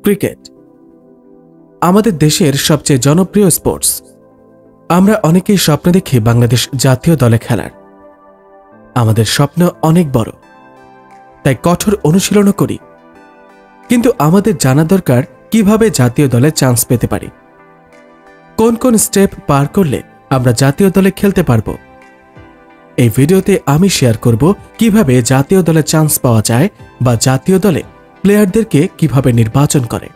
Cricket আমাদের দেশের সবচেয়ে জনপ্রিয় স্পোর্টস। আমরা অনেকেই স্বপ্ন দেখি বাংলাদেশ জাতীয় দলে খেলার। আমাদের স্বপ্ন অনেক বড়, তাই কঠোর অনুশীলনও করি। কিন্তু আমাদের জানা দরকার কিভাবে জাতীয় দলে চান্স পেতে পারি, কোন কোন স্টেপ পার করলে আমরা জাতীয় দলে খেলতে পারব। এই ভিডিওতে আমি শেয়ার করব কিভাবে জাতীয় দলে চান্স পাওয়া যায় বা জাতীয় দলে প্লেয়ারদেরকে কিভাবে নির্বাচন করে।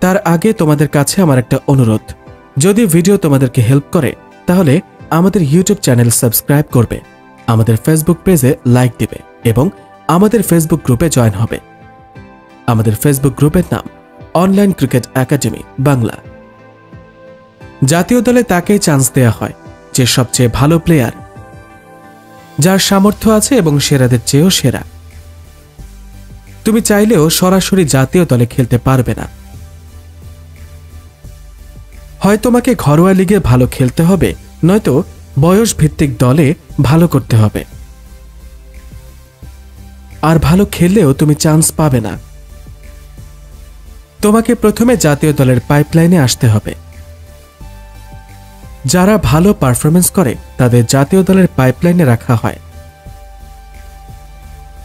তার আগে তোমাদের কাছে আমার একটা অনুরোধ, যদি ভিডিও তোমাদেরকে হেল্প করে তাহলে আমাদের ইউটিউব চ্যানেল সাবস্ক্রাইব করবে, আমাদের ফেসবুক পেজে লাইক দিবে এবং আমাদের ফেসবুক গ্রুপে জয়েন হবে। আমাদের ফেসবুক গ্রুপের নাম অনলাইন ক্রিকেট একাডেমি বাংলা। জাতীয় দলে তাকেই চান্স দেয়া হয় যে সবচেয়ে ভালো প্লেয়ার, যার সামর্থ্য আছে এবং সেরাদের চেয়েও সেরা। তুমি চাইলেও সরাসরি জাতীয় দলে খেলতে পারবে না। হয় তোমাকে ঘরোয়া লিগে ভালো খেলতে হবে, নয়তো বয়স ভিত্তিক দলে ভালো করতে হবে। আর ভালো খেললেও তুমি চান্স পাবে না। তোমাকে প্রথমে জাতীয় দলের পাইপলাইনে আসতে হবে। যারা ভালো পারফরমেন্স করে তাদের জাতীয় দলের পাইপলাইনে রাখা হয়।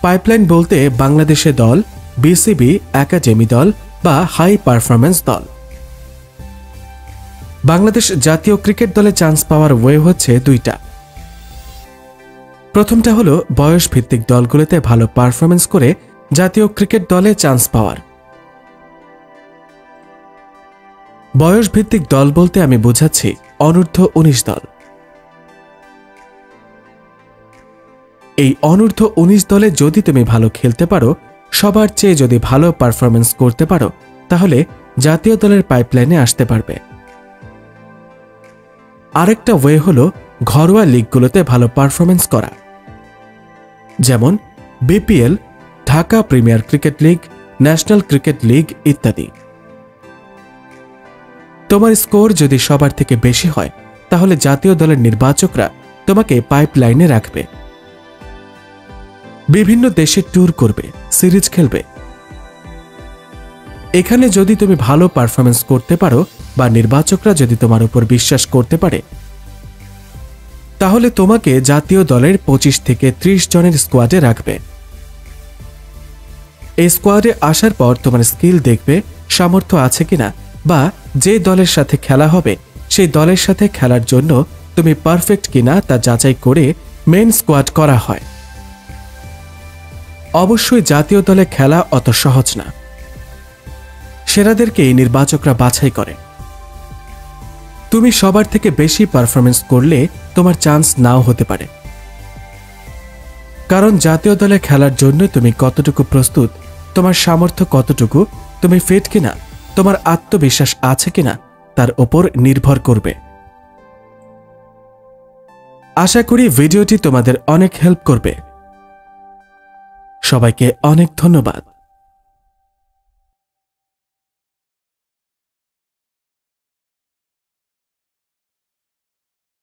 পাইপলাইন বলতে বাংলাদেশে দল, বিসিবি, একাডেমি দল বা হাই পারফরমেন্স দল। বাংলাদেশ জাতীয় ক্রিকেট দলে চান্স পাওয়ার ওয়ে হচ্ছে দুইটা। প্রথমটা হলো বয়স ভিত্তিক দলগুলোতে ভালো পারফরমেন্স করে জাতীয় ক্রিকেট দলে চান্স পাওয়ার। বয়স ভিত্তিক দল বলতে আমি বোঝাচ্ছি অনূর্ধ্ব 19 দল। এই অনূর্ধ্ব 19 দলে যদি তুমি ভালো খেলতে পারো, সবার চেয়ে যদি ভালো পারফরমেন্স করতে পারো, তাহলে জাতীয় দলের পাইপলাইনে আসতে পারবে। আরেকটা ওয়ে হলো ঘরোয়া লিগগুলোতে ভালো পারফরমেন্স করা, যেমন BPL, Dhaka premier cricket league, national cricket league ইত্যাদি। তোমার স্কোর যদি সবার থেকে বেশি হয়, তাহলে জাতীয় দলের নির্বাচকরা তোমাকে পাইপলাইনে রাখবে। বিভিন্ন দেশে ট্যুর করবে, সিরিজ খেলবে। এখানে যদি তুমি ভালো পারফরমেন্স করতে পারো বা নির্বাচকরা যদি তোমার উপর বিশ্বাস করতে পারে, তাহলে তোমাকে জাতীয় দলের 25 থেকে 30 জনের স্কোয়াডে রাখবে। এই স্কোয়াডে আসার পর তোমার স্কিল দেখবে, সামর্থ্য আছে কিনা, বা যে দলের সাথে খেলা হবে সেই দলের সাথে খেলার জন্য তুমি পারফেক্ট কিনা তা যাচাই করে মেইন স্কোয়াড করা হয়। অবশ্যই জাতীয় দলে খেলা অত সহজ না। সেরাদেরকেই নির্বাচকরা বাছাই করে। তুমি সবার থেকে বেশি পারফরমেন্স করলে তোমার চান্স নাও হতে পারে, কারণ জাতীয় দলে খেলার জন্য তুমি কতটুকু প্রস্তুত, তোমার সামর্থ্য কতটুকু, তুমি ফিট কিনা, তোমার আত্মবিশ্বাস আছে কিনা তার উপর নির্ভর করবে। আশা করি ভিডিওটি তোমাদের অনেক হেল্প করবে। সবাইকে অনেক ধন্যবাদ।